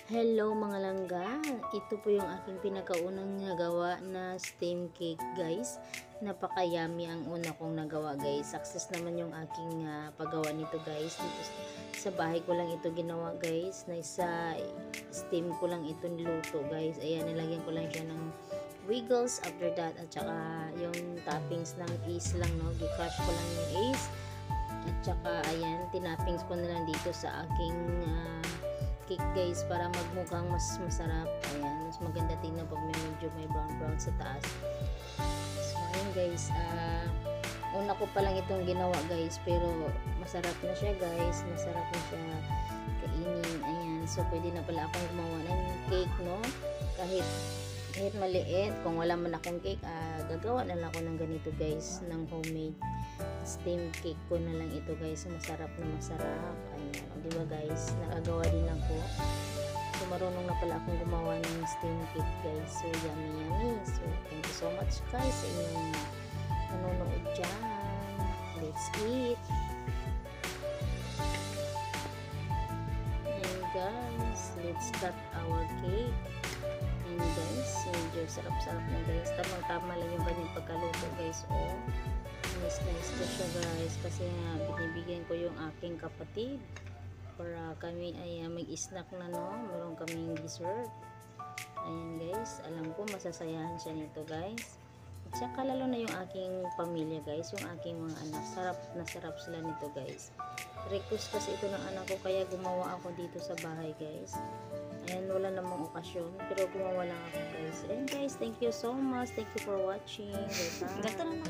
Hello mga langga, ito po yung aking pinakaunang nagawa na steam cake guys. Napaka-yummy ang una kong nagawa guys. Success naman yung aking paggawa nito guys. Dito sa bahay ko lang ito ginawa guys. Na isa steam ko lang ito niluto guys. Ayan, nilagyan ko lang siya ng wiggles after that. At saka yung toppings ng ace lang, no. Gi-crush ko lang yung ace. At saka ayan, tinappings ko na lang dito sa aking cake guys para magmukhang mas masarap. Ayan, mas maganda tingnan pag medyo may brown sa taas. So ayun guys, una ko pa lang itong ginawa guys, pero masarap na siya guys, masarap na siya kainin. Ayan, so pwede na pala akong gumawa ng cake, no, kahit maliit. Kung wala man akong cake, gagawa na lang ako ng ganito guys, ng homemade steam cake ko na lang ito guys. Masarap na masarap. Ayan, di ba guys, nakagawa din ako. So marunong na pala akong gumawa ng steam cake guys. So yummy. So thank you so much guys sa inyong nanonood dyan. Let's eat. And guys, let's cut our cake. And guys, medyo sarap-sarap na guys. Tamang-tama lang yung kanyang pagkaluto guys. Oh, nice ko siya guys, kasi binibigyan ko yung aking kapatid para kami ay mag-snack na, no. Meron kaming dessert. Ayan guys, alam ko masasayahan siya nito guys. At saka lalo na yung aking pamilya guys, yung aking mga anak. Sarap na sarap sila nito guys. Request kasi ito ng anak ko, kaya gumawa ako dito sa bahay guys. Ayan, wala namang okasyon, pero gumawa lang ako guys. And guys, thank you so much. Thank you for watching. Bye. Gato na.